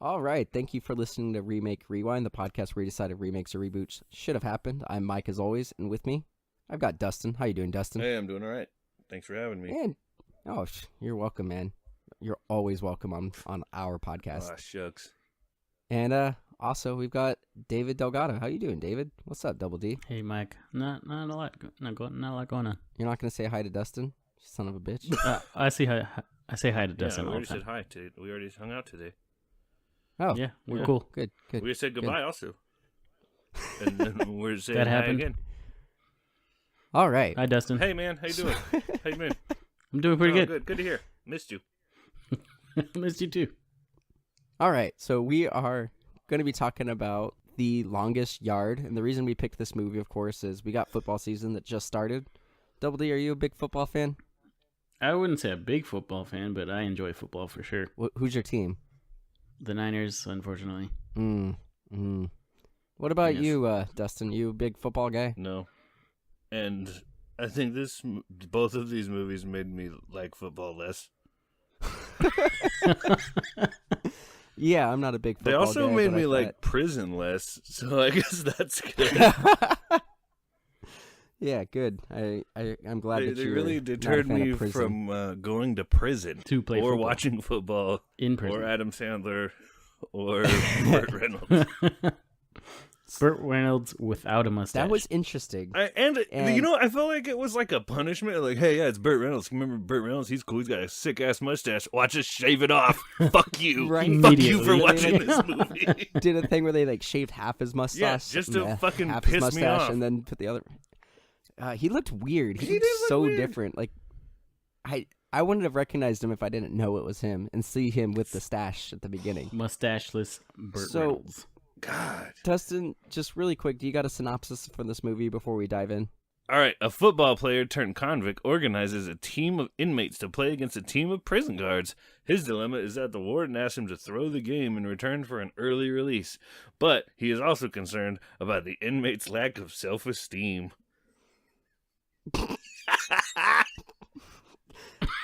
All right, thank you for listening to Remake Rewind, the podcast where we decided remakes or reboots should have happened. I'm Mike, as always, and with me, I've got Dustin. How you doing, Dustin? Hey, I'm doing all right. Thanks for having me. And you're welcome, man. You're always welcome on our podcast. Ah, shucks. And also we've got David Delgado. How you doing, David? What's up, Double D? Hey, Mike. Not a lot going on. You're not gonna say hi to Dustin, son of a bitch. I say hi to Dustin. We all already the time. said hi to. We already hung out today. Oh, Yeah, we're cool. Good. We said goodbye also. And then we're saying That hi happened. again. All right. Hi, Dustin. Hey, man. How you doing? How you been? I'm doing pretty good. Good to hear. Missed you. Missed you too. All right. So we are going to be talking about The Longest Yard, and the reason we picked this movie, of course, is we got football season that just started. Double D, are you a big football fan? I wouldn't say a big football fan, but I enjoy football for sure. Who's your team? The Niners, unfortunately. What about Yes. you, Dustin? You a big football guy? No. And I think both of these movies made me like football less. Yeah, I'm not a big They football also guy, made but me I like prison less, so I guess that's good. thought- Yeah, good. I'm glad They that you really not a deterred fan of me prison. from going to prison To play or football. watching football In prison. or Adam Sandler or Burt Reynolds. Burt Reynolds without a mustache. That was interesting. And And- I felt like it was like a punishment. Like, hey, yeah, it's Burt Reynolds. Remember Burt Reynolds? He's cool. He's got a sick ass mustache. Watch us shave it off. Fuck you. Right. Fuck you for Immediately. watching this movie. Did a thing where they like shaved half his mustache, just to fucking half piss his me mustache, off. and then put the other. He looked weird. He He looked did look so weird. different. Like, I wouldn't have recognized him if I didn't know it was him and see him with the stash at the beginning. Mustacheless Burt So- Reynolds. God. Dustin, just really quick, do you got a synopsis for this movie before we dive in? All right, a football player turned convict organizes a team of inmates to play against a team of prison guards. His dilemma is that the warden asks him to throw the game in return for an early release, but he is also concerned about the inmate's lack of self-esteem.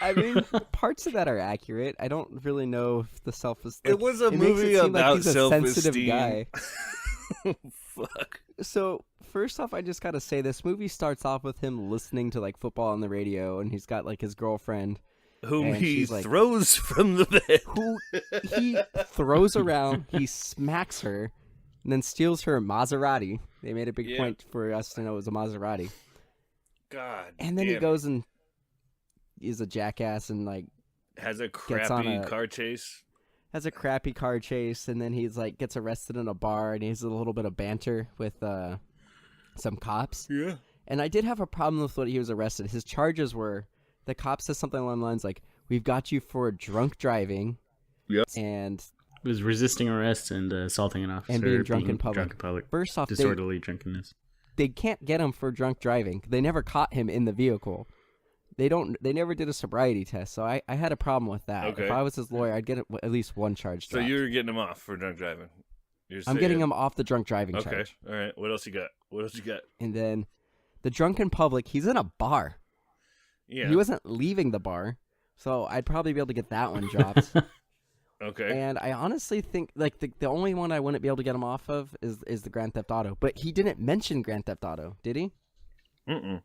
I mean, parts of that are accurate. I don't really know if the self-esteem. It was a makes movie it seem like about he's a sensitive self-esteem. guy. Fuck. So first off, I just gotta say this movie starts off with him listening to like football on the radio, and he's got like his girlfriend Whom And he she's like- throws from the bed. who he throws around, he smacks her, and then steals her Maserati. They made a big Yeah. point for us to know it was a Maserati. God. And then he damn goes and is a jackass and like it. Has a gets on crappy a- car chase. has a crappy car chase, and then he's like gets arrested in a bar, and he has a little bit of banter with some cops. Yeah. And I did have a problem with what he was arrested. His charges were, the cop says something along the lines like, "We've got you for drunk driving." Yep. And It was resisting arrest and assaulting an officer. And being drunk in public. Drunk in public. first off, Disorderly drunkenness. they can't get him for drunk driving. They never caught him in the vehicle. They never did a sobriety test, so I had a problem with that. Okay. If I was his lawyer, I'd get at least one charge So dropped. you're getting him off for drunk driving. I'm getting him off the drunk driving Okay. charge. All right. What else you got? And then the drunk in public, he's in a bar. Yeah. He wasn't leaving the bar, so I'd probably be able to get that one dropped. Okay. And I honestly think like the only one I wouldn't be able to get him off of is the Grand Theft Auto. But he didn't mention Grand Theft Auto, did he? Mm-mm.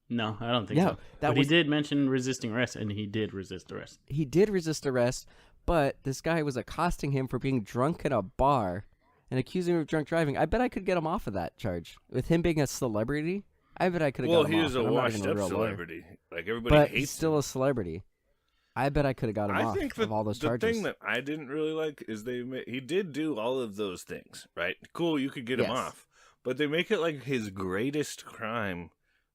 No, I don't think Yeah, so. that But was- he did mention resisting arrest, and he did resist arrest. He did resist arrest, but this guy was accosting him for being drunk in a bar and accusing him of drunk driving. I bet I could get him off of that charge. With him being a celebrity, I bet I could have Well, got him he off. was a and I'm not even washed-up real lawyer. celebrity. Like everybody But hates he's still him. a celebrity. I bet I could have got him I off think of all those the charges. thing that I didn't really like is he did do all of those things, right? Cool, you could get him Yes. off, but they make it like his greatest crime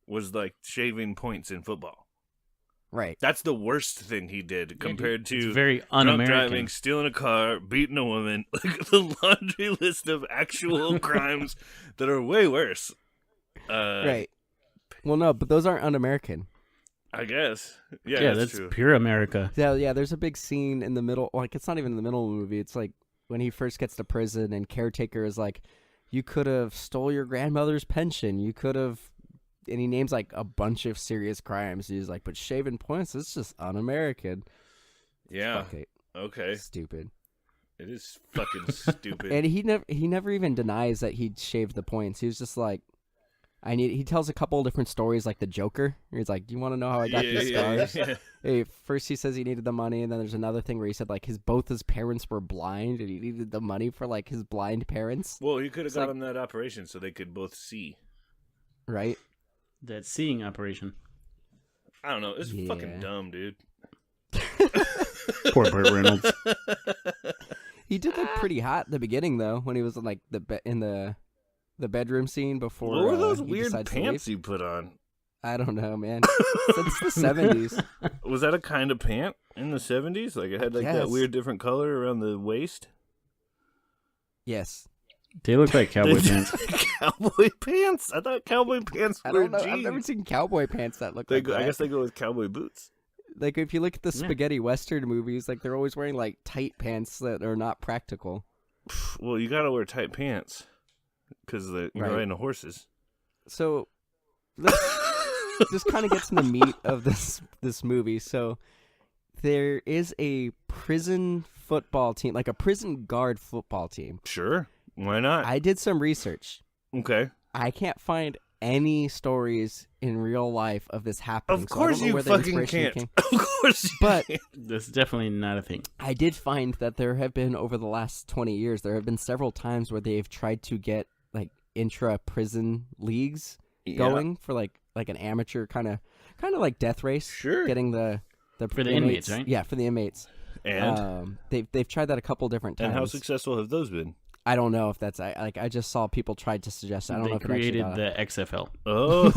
was like shaving points in football. Right. That's the worst thing he did compared to It's very drunk un-American. driving, stealing a car, beating a woman. Like the laundry list of actual crimes that are way worse. Right. Well, no, but those aren't un-American. I guess. Yeah, Yeah, that's that's true. pure America. Yeah, there's a big scene in the middle. Like, it's not even in the middle of the movie. It's like when he first gets to prison and caretaker is like, you could have stole your grandmother's pension. You could have, and he names like a bunch of serious crimes. He's like, but shaving points, it's just un-American. Yeah. Fuck it. Okay. Stupid. It is fucking stupid. And he never even denies that he'd shaved the points. He was just like, he tells a couple of different stories like the Joker. He's like, do you want to know how I got these scars? Yeah. Hey, first he says he needed the money, and then there's another thing where he said like both his parents were blind, and he needed the money for like his blind parents. Well, he could have got like, him that operation so they could both see. Right? That seeing operation. I don't know. It's fucking dumb, dude. Poor Burt Reynolds. He did look pretty hot at the beginning though, when he was in like in the bedroom scene before. What were those he weird decides to pants leave. you put on? I don't know, man. Since the 70s. Was that a kind of pant in the 70s? Like it had like that Yes. weird different color around the waist? Yes. They look like cowboy pants. Cowboy pants? I thought cowboy pants I were don't know. jeans. I've never seen cowboy pants that look like that. I guess they go with cowboy boots. Like if you look at the Yeah. spaghetti western movies, like they're always wearing like tight pants that are not practical. Well, you gotta wear tight pants because you're Right. riding the horses. So let's just kind of get to the meat of this movie. So there is a prison football team, like a prison guard football team. Sure, why not? I did some research. Okay. I can't find any stories in real life of this happening. Of so I don't course know you where the fucking inspiration can't. came. Of course you But can't. That's definitely not a thing. I did find that there have been, over the last 20 years, there have been several times where they've tried to get like intra-prison leagues going for like an amateur kind of like death race. Sure. Getting the For the inmates, right? Yeah, for the inmates. And they've tried that a couple different times. and how successful have those been? I don't know if that's I just saw people tried to suggest. I don't They know if it actually created got the XFL. Oh,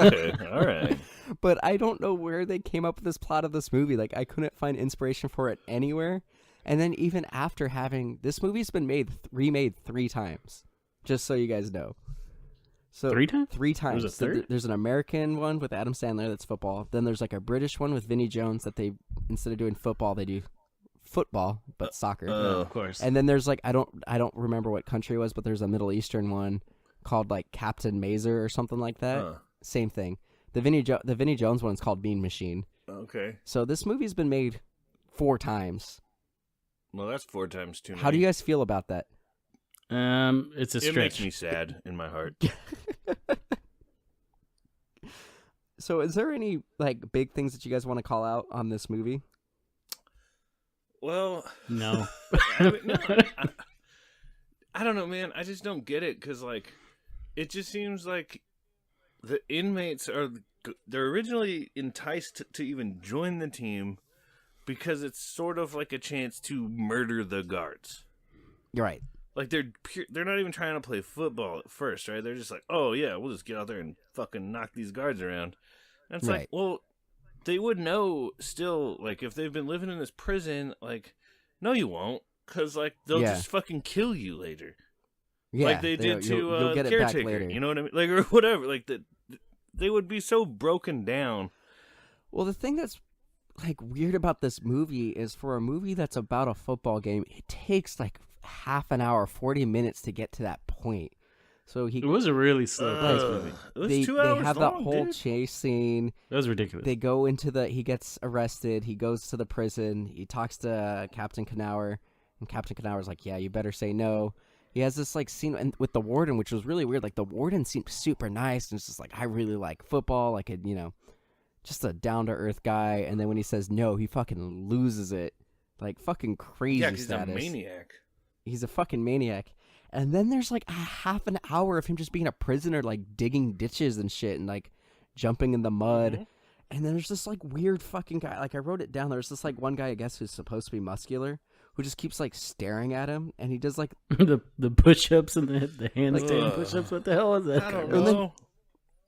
okay, all right. But I don't know where they came up with this plot of this movie. Like, I couldn't find inspiration for it anywhere. And then even after having this movie's been remade 3 times, just so you guys know. So 3 times? 3 times. There's a So third? there's an American one with Adam Sandler that's football. Then there's like a British one with Vinnie Jones that they, instead of doing football, they do football but soccer. Of course. And then there's like I don't remember what country it was, but there's a Middle Eastern one called like Captain Mazer or something like that. Huh. Same thing. The Vinnie Jones one is called Mean Machine. Okay. So this movie's been made 4 times. Well, that's 4 times too many. How do you guys feel about that? It's a It stretch. makes me sad in my heart. So is there any like big things that you guys want to call out on this movie? Well, No. I don't know, man. I just don't get it because, like, it just seems like the inmates they're originally enticed to even join the team because it's sort of like a chance to murder the guards. You're right. Like they're not even trying to play football at first, right? They're just like, oh yeah, we'll just get out there and fucking knock these guards around. And it's Right. like, well, they would know still, like, if they've been living in this prison, like, no, you won't, because like they'll Yeah. just fucking kill you later, Yeah, like they did to you'll get it back Caretaker. later. You know what I mean? Like, or whatever. Like they would be so broken down. Well, the thing that's like weird about this movie is for a movie that's about a football game, it takes like half an hour, 40 minutes to get to that point. So It was a really slow paced movie. It was they 2 hours have long, that whole dude. chase scene. That was ridiculous. They go into he gets arrested. He goes to the prison. He talks to Captain Knauer, and Captain Knauer's like, "Yeah, you better say no." He has this like scene with the warden, which was really weird. Like the warden seemed super nice, and it's just like, I really like football, like just a down to earth guy. And then when he says no, he fucking loses it, like fucking crazy Yeah, 'cause he's status. a maniac. He's a fucking maniac. And then there's like a half an hour of him just being a prisoner, like digging ditches and shit, and like jumping in the mud. Mhm. And then there's this like weird fucking guy. Like I wrote it down. There's this like one guy, I guess, who's supposed to be muscular, who just keeps like staring at him, and he does like the push ups and the handstand Ugh. push ups. What the hell is that? I don't And then- know.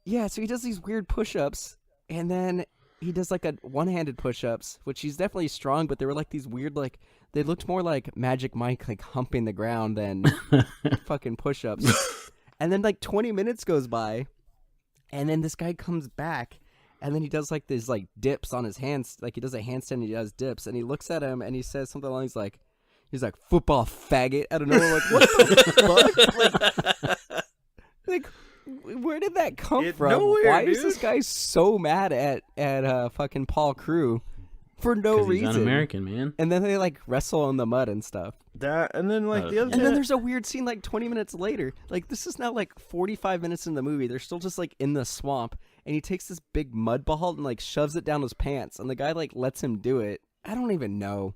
yeah. So he does these weird push-ups, and then he does like a one-handed push-ups, which he's definitely strong, but they were like these weird like they looked more like Magic Mike like humping the ground than fucking push-ups. And then like 20 minutes goes by, and then this guy comes back, and then he does like these like dips on his hands, like he does a handstand and he does dips, and he looks at him and he says something along he's like football faggot. I don't know, like what the fuck? Like where did that come from? Nowhere, Why is dude. this guy so mad at fucking Paul Crew for no 'Cause he's reason. un-American, man. And then they like wrestle in the mud and stuff. That and then like the other And thing. then there's a weird scene like 20 minutes later. Like this is now like 45 minutes in the movie. They're still just like in the swamp, and he takes this big mud ball and like shoves it down his pants, and the guy like lets him do it. I don't even know.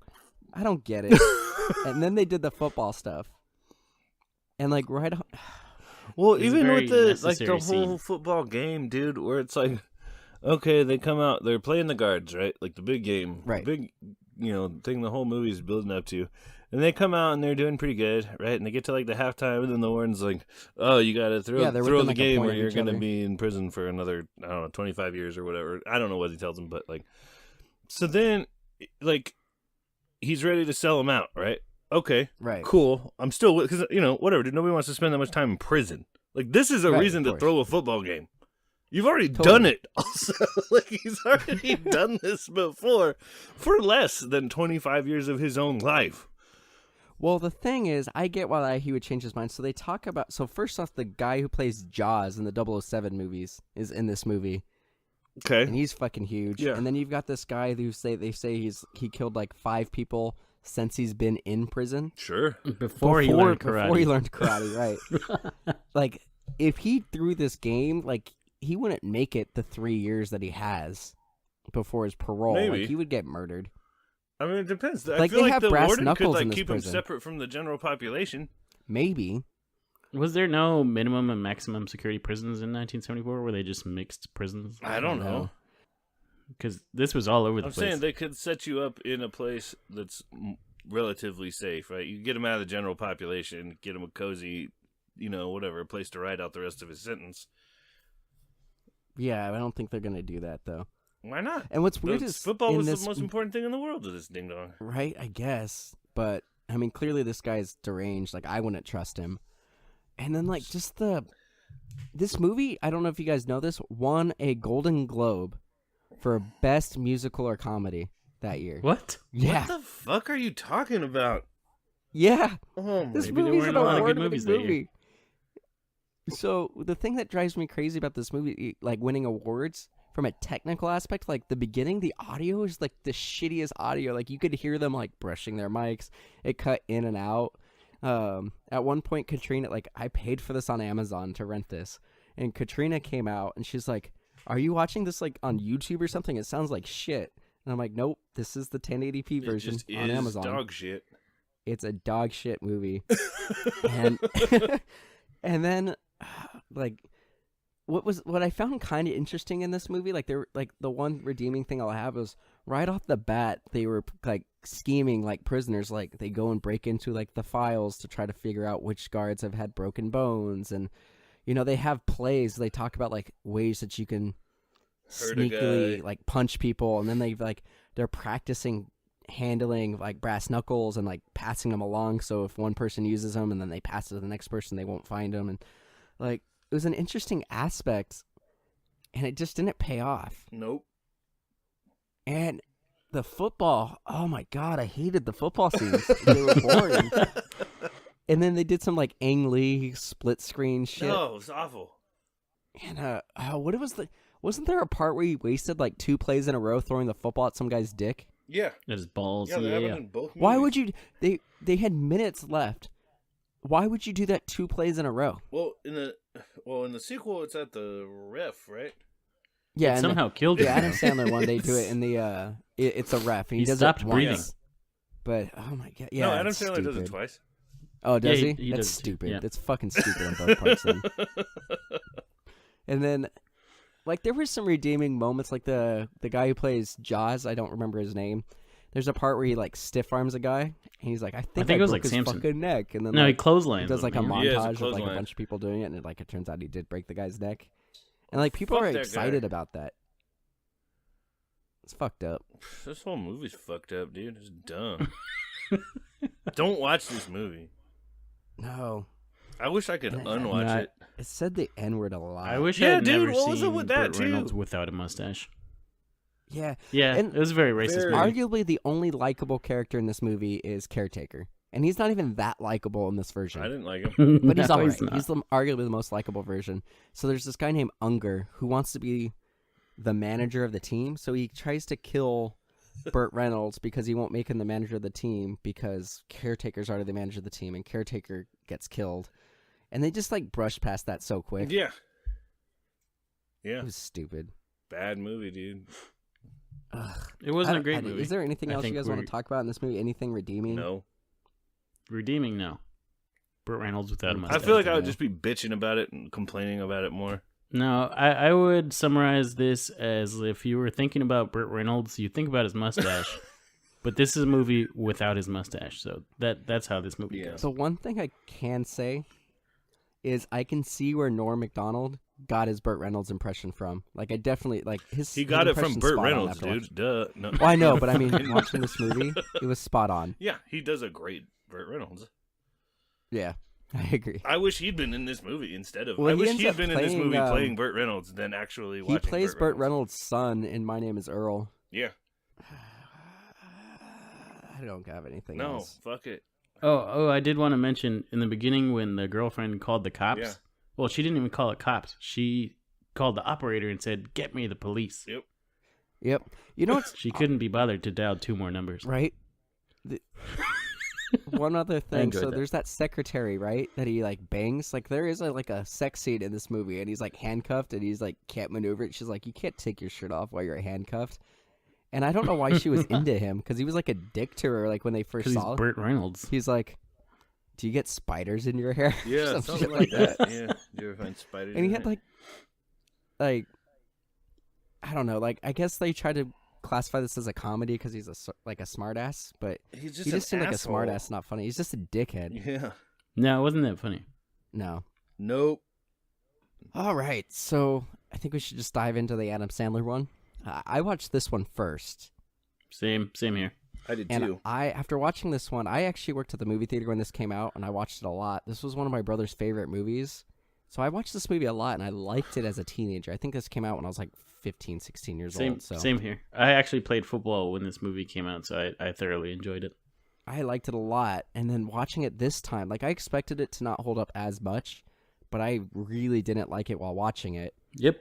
I don't get it. And then they did the football stuff. And like right on. Well, It's a even very with the like the necessary whole scene. football game, dude, where it's like, okay, they come out, they're playing the guards, right? Like the big game, Right. The big, thing the whole movie's building up to, and they come out and they're doing pretty good, right? And they get to like the halftime, and then the warden's like, "Oh, you got to throw they're the within, like, a game, point or of you're each gonna other. be in prison for another, I don't know, 25 years or whatever." I don't know what he tells them, but like, so then, like, he's ready to sell him out, right? Okay, Right. cool. I'm still because whatever, dude. Nobody wants to spend that much time in prison. Like this is a Right, reason of to course. throw a football game. You've already Totally. done it. Also, like he's already done this before for less than 25 years of his own life. Well, the thing is, I get why he would change his mind. So they talk about. So first off, the guy who plays Jaws in the 007 movies is in this movie, Okay. and he's fucking huge. Yeah. And then you've got this guy who they say he killed like 5 people since he's been in prison. Sure. Before he learned karate. Before he learned karate, right? Like, if he threw this game, like he wouldn't make it the 3 years that he has before his parole. Maybe. Like he would get murdered. I mean, it depends. I Like, feel they like have the brass warden could knuckles in like this keep him prison. separate from the general population. Maybe. Was there no minimum and maximum security prisons in 1974? Were they just mixed prisons? I don't know. Because this was all over the I'm place. saying they could set you up in a place that's relatively safe, right? You get him out of the general population, get him a cozy, whatever, place to ride out the rest of his sentence. Yeah, I don't think they're gonna do that though. Why not? And what's weird is football in was this, the most important thing in the world to this ding dong. right? I guess, but I mean, clearly this guy's deranged. Like I wouldn't trust him. And then like just this movie, I don't know if you guys know this, won a Golden Globe for best musical or comedy that year. What? Yeah, What the fuck are you talking about? yeah. Oh This Maybe there movie's weren't an a lot of good award-winning movies that year. movie. So the thing that drives me crazy about this movie, like winning awards, from a technical aspect, like the beginning, the audio is like the shittiest audio. Like you could hear them like brushing their mics. It cut in and out. At one point, Katrina, like I paid for this on Amazon to rent this, and Katrina came out and she's like, "Are you watching this like on YouTube or something? It sounds like shit." And I'm like, "Nope, this is the 1080p version It just on is Amazon. dog shit. It's a dog shit movie." and and then like what I found kind of interesting in this movie, like the one redeeming thing I'll have is right off the bat they were like scheming like prisoners, like they go and break into like the files to try to figure out which guards have had broken bones, and they have plays, they talk about like ways that you can Hurt a sneakily guy. like punch people, and then they're practicing handling like brass knuckles and like passing them along, so if one person uses them and then they pass it to the next person, they won't find them. And like it was an interesting aspect, and it just didn't pay off. Nope. And the football, oh my god, I hated the football scenes. They were boring. And then they did some like Ang Lee split screen shit. No, it's awful. And wasn't there a part where he wasted like 2 plays in a row throwing the football at some guy's dick? Yeah. His balls. Yeah, that Yeah. happened in both movies. Why would you? They had minutes left. Why would you do that 2 plays in a row? Well, in the sequel, it's at the ref, right? Yeah, It and somehow killed him. the Adam Sandler one, they do it in the it's a ref, and he He does stopped it breathing. once. But oh my god, yeah, no, Adam it's Sandler does it stupid. twice. Oh, does Yeah, he? he That's does it too, stupid. yeah. That's fucking stupid on both parts. Then. And then, like, there were some redeeming moments, like the guy who plays Jaws. I don't remember his name. There's a part where he like stiff arms a guy, and he's like, "I think it was broke like his Samson. fucking neck." And then No, he like, clotheslines. he does like a him, man. Yeah, it's a montage of like a clothesline. bunch of people doing it, and it turns out he did break the guy's neck. And like people Fuck are that excited guy. about that. It's fucked up. This whole movie's fucked up, dude. It's dumb. Don't watch this movie. No, I wish I could unwatch Not- it. it said the N-word a lot. I wish Yeah, I had dude, never what was it seen with that, Burt Reynolds too? without a mustache. Yeah, Yeah, And it was a very racist very- movie. arguably the only likable character in this movie is Caretaker, and he's not even that likable in this version. I didn't like him. But he's No, alright. not. He's arguably the most likable version. So there's this guy named Unger who wants to be the manager of the team. So he tries to kill Burt Reynolds because he won't make him the manager of the team because Caretaker's already the manager of the team and Caretaker gets killed. And they just like brushed past that so quick. Yeah. It Yeah. was stupid. Bad movie, dude. Ugh. It wasn't a great movie. Is there anything I else you think guys want we're- to talk about in this movie? Anything redeeming? No. Redeeming, no. Burt Reynolds without a I mustache. feel like I would just be bitching about it and complaining about it more. No, I would summarize this as if you were thinking about Burt Reynolds, you think about his mustache. But this is a movie without his mustache, so that's how this movie Yeah. goes. So one thing I can say is I can see where Norm Macdonald got his Burt Reynolds impression from. Like I definitely like his. He got his it from impression's Burt spot on Reynolds, after dude. watching- Duh. No. Well, I know, but I mean, watching this movie, it was spot on. Yeah, he does a great Burt Reynolds. Yeah, I agree. I wish he'd been in this movie instead of. Well, I he wish ends he'd up been in this playing, movie playing Burt Reynolds than actually watching. He plays Burt Reynolds. Reynolds' son in My Name Is Earl. Yeah. I don't have anything No, else. fuck it. Oh, I did want to mention in the beginning when the girlfriend called the cops. Yeah. Well, she didn't even call it cops. She called the operator and said, "Get me the police." Yep. Yep. You know what's She couldn't be bothered to dial 2 more numbers. right? One other thing. enjoyed So that. there's that secretary, right? That he like bangs. Like there is like a sex scene in this movie, and he's like handcuffed, and he's like can't maneuver it. She's like, you can't take your shirt off while you're handcuffed. And I don't know why she was into him because he was like a dick to her. Like when they first Because he's saw, Burt Reynolds. he's like, "Do you get spiders in your hair?" Or Yeah, some something shit like that. Yeah. Do you ever find spiders? And he in had it? like I don't know, like I guess they tried to classify this as a comedy because he's like a smartass, but He's just he just seemed like a asshole. smartass, not funny. He's just a dickhead. Yeah. No, it wasn't that funny. No. Nope. All right, so I think we should just dive into the Adam Sandler one. I watched this one first, Same here. I did and too. after watching this one, I actually worked at the movie theater when this came out, and I watched it a lot. This was one of my brother's favorite movies, so I watched this movie a lot, and I liked it as a teenager. I think this came out when I was like 15, 16 years old. So Same here. I actually played football when this movie came out, so I thoroughly enjoyed it. I liked it a lot, and then watching it this time, like I expected it to not hold up as much, but I really didn't like it while watching it. Yep.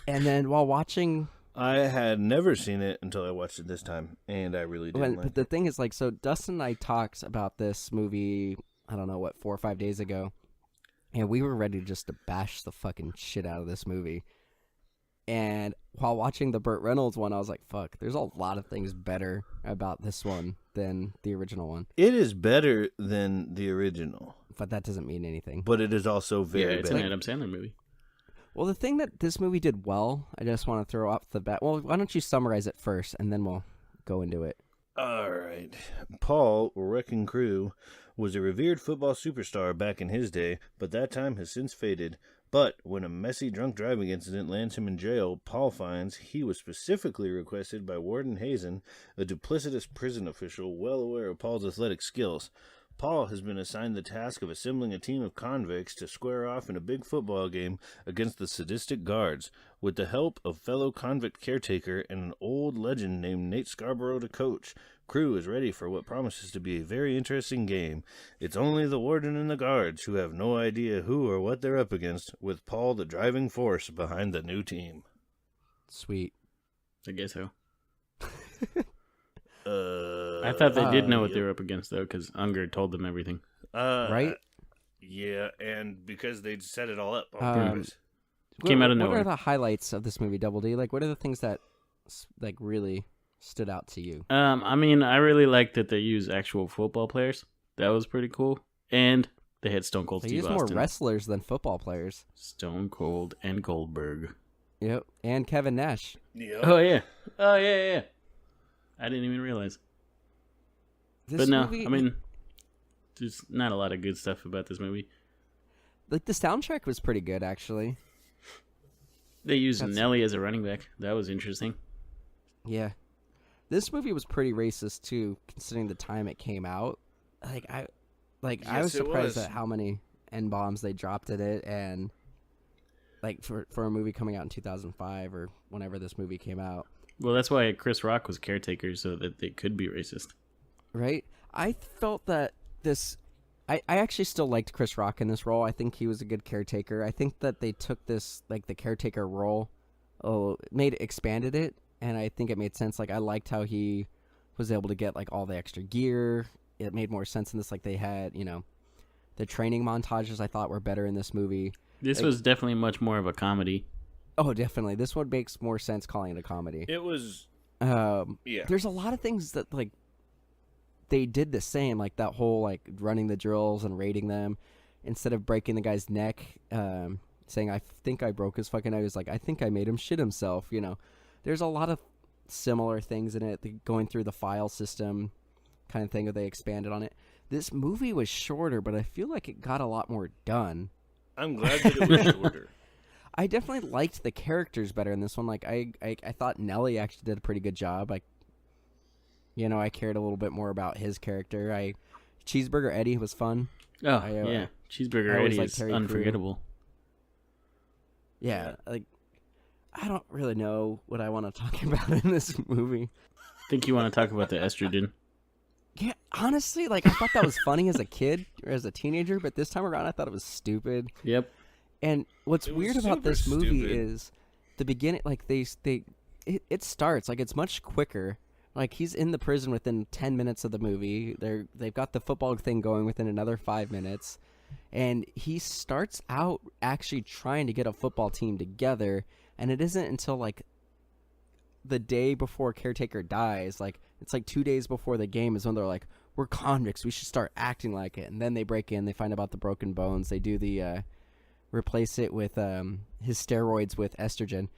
And then while watching, I had never seen it until I watched it this time, and I really didn't like but the thing is, like, so Dustin and I talked about this movie, I don't know, what, 4 or 5 days ago, and we were ready just to bash the fucking shit out of this movie. And while watching the Burt Reynolds one, I was like, fuck, there's a lot of things better about this one than the original one. It is better than the original, But that doesn't mean anything. but it is also very it's bad. an Adam Sandler movie. Well, the thing that this movie did well, I just want to throw off the bat. Well, why don't you summarize it first, and then we'll go into it. All right. Paul Wrecking Crew was a revered football superstar back in his day, but that time has since faded. But when a messy drunk driving incident lands him in jail, Paul finds he was specifically requested by Warden Hazen, a duplicitous prison official well aware of Paul's athletic skills. Paul has been assigned the task of assembling a team of convicts to square off in a big football game against the sadistic guards. With the help of fellow convict caretaker and an old legend named Nate Scarborough to coach, Crew is ready for what promises to be a very interesting game. It's only the warden and the guards who have no idea who or what they're up against, with Paul the driving force behind the new team. Sweet. I guess so. I I thought they did know what they were up against, though, because Unger told them everything. Right? Yeah, and because they set it all up on Um, purpose. Came out of What nowhere. are the highlights of this movie, Double D? Like, what are the things that like really stood out to you? I mean, I really like that they use actual football players. That was pretty cool. And they had Stone Cold They Steve use more Austin. wrestlers than football players. Stone Cold and Goldberg. Yep, and Kevin Nash. Yep. Oh, yeah. Yeah. I didn't even realize. This But no, movie, I mean, there's not a lot of good stuff about this movie. like the soundtrack was pretty good, actually. They used That's- Nelly as a running back. That was interesting. Yeah, this movie was pretty racist too, considering the time it came out. I was Yes, it surprised was. at how many N-bombs they dropped in it, and like for a movie coming out in 2005 or whenever this movie came out. Well, that's why Chris Rock was caretaker, so that they could be racist. Right? I felt that this... I actually still liked Chris Rock in this role. I think he was a good caretaker. I think that they took this, like, the caretaker role, expanded it, and I think it made sense. Like I liked how he was able to get like all the extra gear. It made more sense in this. Like they had, the training montages I thought were better in this movie. This was definitely much more of a comedy. Oh, definitely. This one makes more sense calling it a comedy. It was. Yeah. There's a lot of things that like they did the same, like that whole like running the drills and rating them instead of breaking the guy's neck, saying I think I broke his fucking neck. He was like, I think I made him shit himself. There's a lot of similar things in it, going through the file system kind of thing, or they expanded on it. This movie was shorter, but I feel like it got a lot more done. I'm glad that it was shorter. I definitely liked the characters better in this one. Like I thought Nelly actually did a pretty good job. I cared a little bit more about his character. Cheeseburger Eddie was fun. Oh, yeah. Cheeseburger Eddie is Terry unforgettable. Crew. Yeah, like I don't really know what I want to talk about in this movie. I think you want to talk about the estrogen. Yeah, honestly, like I thought that was funny as a kid or as a teenager, but this time around I thought it was stupid. Yep. And what's weird about this movie is the beginning, like it starts like it's much quicker. Like he's in the prison within 10 minutes of the movie. They've got the football thing going within another 5 minutes, and he starts out actually trying to get a football team together. And it isn't until like the day before Caretaker dies, like it's like 2 days before the game, is when they're like, "We're convicts. We should start acting like it." And then they break in. They find about the broken bones. They do the replace it with his steroids with estrogen.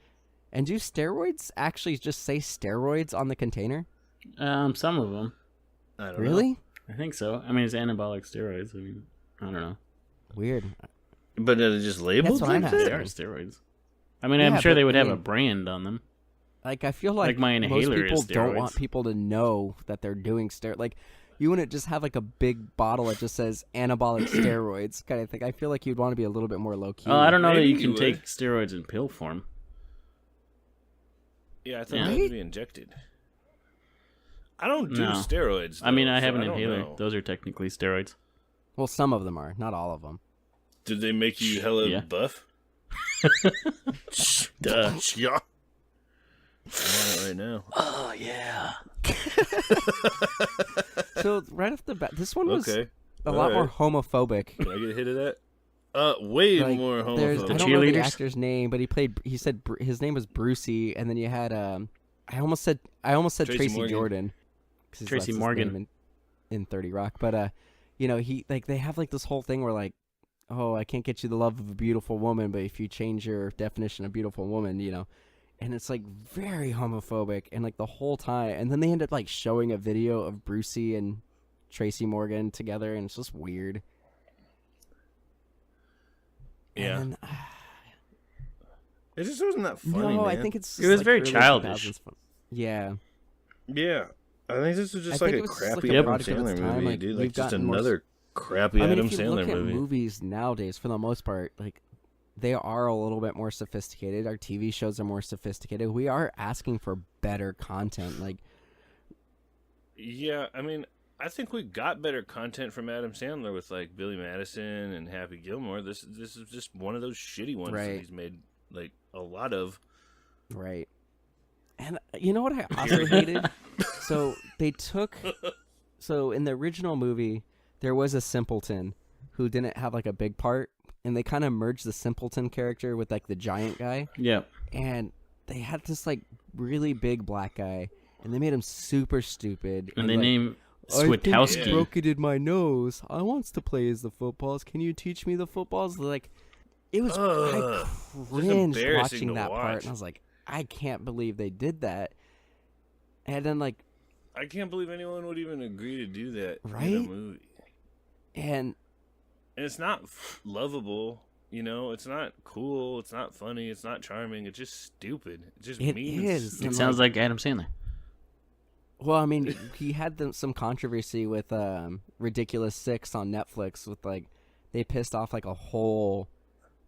And do steroids actually just say steroids on the container? Some of them. I don't Really? know. I think so. I mean, it's anabolic steroids. I don't know. Weird. But are they just labeled? That's what I'm like They that? are steroids. I mean, I'm sure they would have a brand on them. Like I feel like my most inhaler people is don't steroids. want people to know that they're doing steroids. Like you wouldn't just have like a big bottle that just says anabolic steroids kind of thing. I feel like you'd want to be a little bit more low key. Oh, I don't know that Maybe you you can would. take steroids in pill form. Yeah, I thought Yeah. they had to be injected. I don't do No. steroids. I mean, though, I have so an don't inhaler. know. Those are technically steroids. Well, some of them are, not all of them. Did they make you hella Yeah. buff? Duh. Yeah. I'm on it right now. Oh, yeah. So right off the bat, this one was Okay. a lot more homophobic. Can I get a hit of that? Way Like, more I homophobic. don't know the cheerleaders? actor's name, but he said his name was Brucey, and then you had I almost said Tracy Morgan. Jordan. 'Cause that's Tracy his Morgan. name in 30 Rock, but he like they have like this whole thing where like, oh, I can't get you the love of a beautiful woman, but if you change your definition of beautiful woman, and it's like very homophobic, and like the whole time, and then they end up like showing a video of Brucey and Tracy Morgan together, and it's just weird. Yeah. And, It just wasn't that funny, no, man. I think it's. It was like very early childish. 2000s fun. Yeah. Yeah. I think this was just I like think a it was just like crappy a Adam product of its Sandler time, movie, like, dude. we've Like just gotten more another crappy I mean, Adam if you Sandler look at movie. movies nowadays, for the most part, like they are a little bit more sophisticated. Our TV shows are more sophisticated. We are asking for better content. Like, Yeah, I mean, I think we got better content from Adam Sandler with like Billy Madison and Happy Gilmore. This is just one of those shitty ones Right. that he's made like a lot of. right. And you know what I also hated? So in the original movie, there was a simpleton who didn't have like a big part, and they kind of merged the simpleton character with like the giant guy. Yeah. And they had this like really big black guy, and they made him super stupid. And they like, named I think Switowski. it's broken in my nose. I wants to play as the footballs. Can you teach me the footballs? Like, it was I cringed embarrassing watching to that part, watch. and I was like, I can't believe they did that. And then like, I can't believe anyone would even agree to do that in Right? a movie. and And it's not lovable, it's not cool, it's not funny, it's not charming, it's just stupid. It's just It mean. is. It And, sounds like Adam Sandler. well, I mean, he had some controversy with Ridiculous Six on Netflix. With like, they pissed off like a whole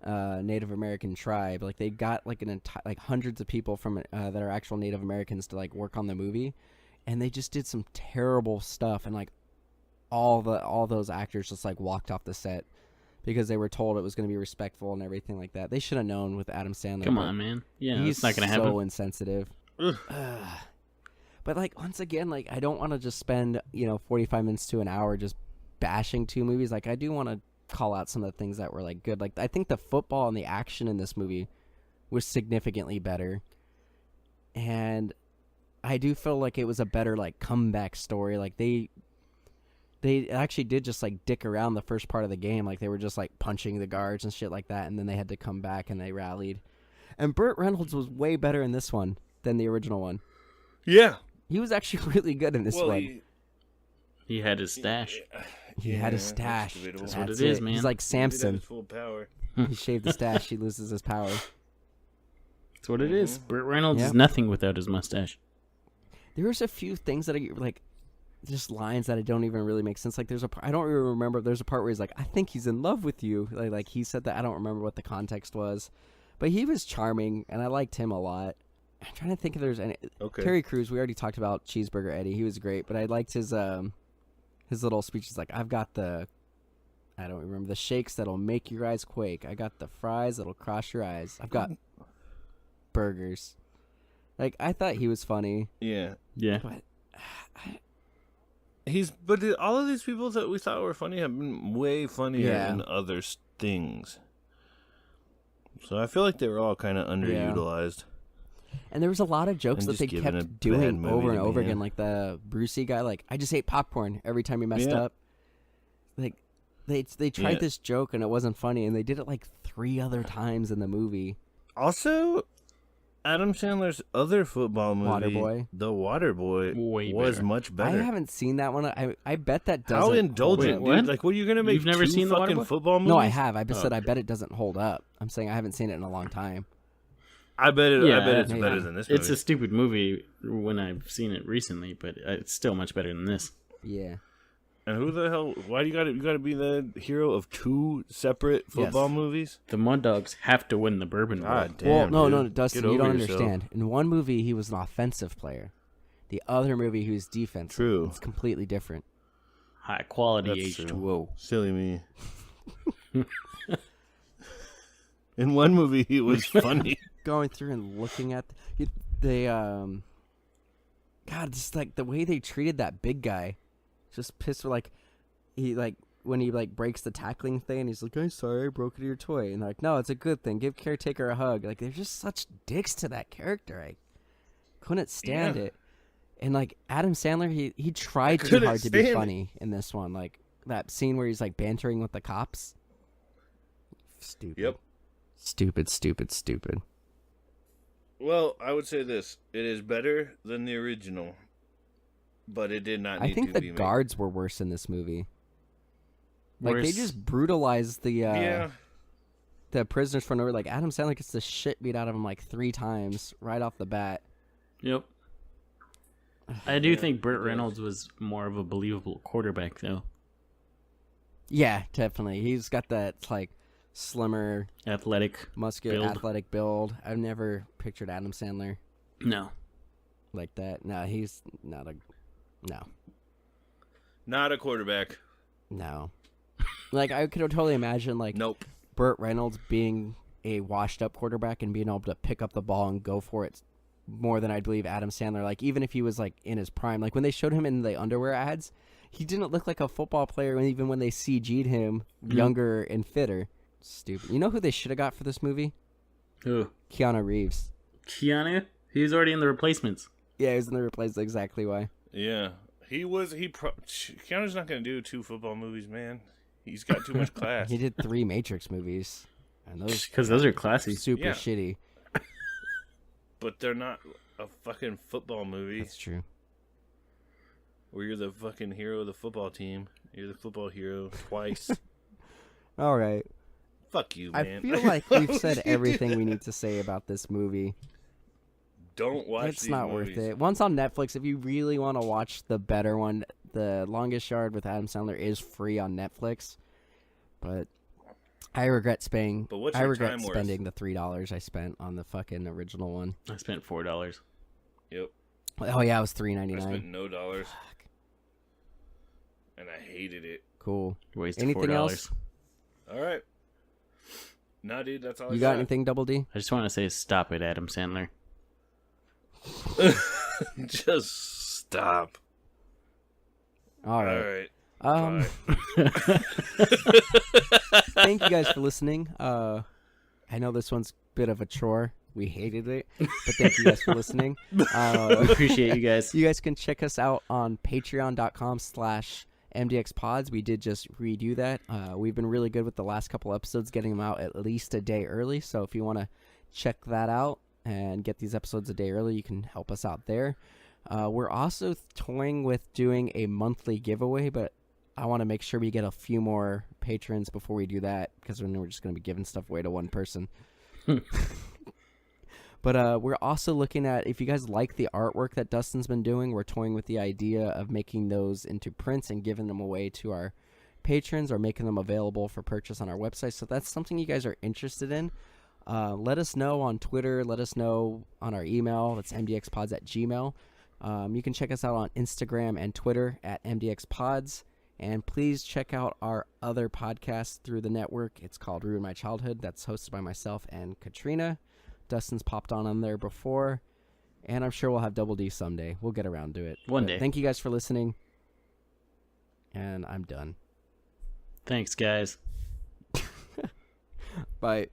Native American tribe. Like they got like like hundreds of people from that are actual Native Americans to like work on the movie, and they just did some terrible stuff, and like all those actors just like walked off the set because they were told it was going to be respectful and everything like that. They should have known with Adam Sandler. Come but on, man. Yeah, he's it's not going to happen. so insensitive. But like once again, like I don't want to just spend 45 minutes to an hour just bashing two movies. Like I do want to call out some of the things that were like good. Like I think the football and the action in this movie was significantly better, and I do feel like it was a better like comeback story. Like they actually did just like dick around the first part of the game. Like they were just like punching the guards and shit like that, and then they had to come back and they rallied. And Burt Reynolds was way better in this one than the original one. Yeah. He was actually really good in this one. He had his stash. He had his stash. That's what it is, man. He's like Samson. Full power. He shaved the stash. He loses his power. That's what it is. Burt Reynolds is nothing without his mustache. There was a few things that are like just lines that I don't even really make sense. Like I don't really remember. There's a part where he's like, "I think he's in love with you." Like he said that. I don't remember what the context was, but he was charming and I liked him a lot. I'm trying to think if there's any. Okay. Terry Crews. We already talked about Cheeseburger Eddie. He was great, but I liked his little speech. He's like, "I've got I don't remember the shakes that'll make your eyes quake. I got the fries that'll cross your eyes. I've got burgers." Like I thought he was funny. Yeah. Yeah. But all of these people that we thought were funny have been way funnier in other things. So I feel like they were all kind of underutilized. And there was a lot of jokes that they kept doing over and over again, like the Brucey guy. Like, I just ate popcorn every time he messed up. Like, they tried this joke and it wasn't funny, and they did it like 3 other times in the movie. Also, Adam Sandler's other football movie, Waterboy. The Waterboy, was much better. I haven't seen that one. I bet that doesn't. How indulgent, Wait, dude! Like, what are you gonna make? You've never seen The fucking Waterboy? football movies? No, I have. I just said I bet it doesn't hold up. I'm saying I haven't seen it in a long time. I bet it. Yeah, I bet it's maybe. better than this movie. It's a stupid movie when I've seen it recently, but it's still much better than this. Yeah. And who the hell? Why do you got to be the hero of 2 separate football movies? The Mud Dogs have to win the Bourbon Bowl. God damn. Well, no, dude. Dustin, Get you don't over yourself. understand. In one movie, he was an offensive player. The other movie, he was defensive. True. It's completely different. High quality That's true. H2O. Silly me. In one movie, he was funny. Going through and looking at God, just like the way they treated that big guy, just pissed. Like when he breaks the tackling thing, he's like, "I'm sorry, I broke your toy," and they're like, "No, it's a good thing. Give caretaker a hug." Like they're just such dicks to that character. I couldn't stand it. And like Adam Sandler, he tried too hard to be funny in this one. Like that scene where he's like bantering with the cops. Stupid. Yep. Stupid. Well, I would say this: it is better than the original, but it did not. Need I think to the be made. guards were worse in this movie. Like they Worse. just brutalized the prisoners for no. Like Adam Sandler gets the shit beat out of him like 3 times right off the bat. Yep. I do think Burt Reynolds was more of a believable quarterback, though. Yeah, definitely. He's got that like slimmer, Athletic, muscular, build. athletic build. I've never pictured Adam Sandler No. like that. No, he's not a. Not a quarterback. No. Like I could totally imagine like Nope. Burt Reynolds being a washed-up quarterback and being able to pick up the ball and go for it more than I believe Adam Sandler. Like even if he was like in his prime, like when they showed him in the underwear ads, he didn't look like a football player. And even when they CG'd him younger and fitter, stupid. You know who they should have got for this movie? Who? Keanu Reeves. Keanu? He was already in the replacements. Yeah, he was in the replace. Exactly why. Yeah, Keanu's not going to do 2 football movies, man. He's got too much class. He did 3 Matrix movies, and those Because those are classy. super Yeah. shitty. But they're not a fucking football movie That's true. where you're the fucking hero of the football team. You're the football hero twice. All right. Fuck you, I man. feel like we've said everything we need to say about this movie. Don't watch It's these not movies. worth it. Once on Netflix, if you really want to watch the better one, The Longest Yard with Adam Sandler is free on Netflix. But I regret spending. But what's I your regret time worth? spending the $3 I spent on the fucking original one. I spent $4. Yep. Oh yeah, it was I $3.99. spent no dollars. And I hated it. Cool. Wasted Anything $4. else? All right. Nah, dude, that's all I You got anything, Double D? I just want to say stop it, Adam Sandler. Just stop. All right. Bye. Thank you guys for listening. I know this one's a bit of a chore. We hated it, but thank you guys for listening. Appreciate you guys. You guys can check us out on patreon.com/MDXpods. We did just redo that. We've been really good with the last couple episodes, getting them out at least a day early. So if you want to check that out and get these episodes a day early, you can help us out there. We're also toying with doing a monthly giveaway, but I want to make sure we get a few more patrons before we do that, because we're just going to be giving stuff away to one person. But we're also looking at, if you guys like the artwork that Dustin's been doing, we're toying with the idea of making those into prints and giving them away to our patrons, or making them available for purchase on our website. So if that's something you guys are interested in, let us know on Twitter. Let us know on our email. That's mdxpods@gmail. You can check us out on Instagram and Twitter at MDXpods. And please check out our other podcast through the network. It's called Ruin My Childhood. That's hosted by myself and Katrina. Dustin's popped on there before, and I'm sure we'll have Double D someday. We'll get around to it. One day. Thank you guys for listening, and I'm done. Thanks, guys. Bye.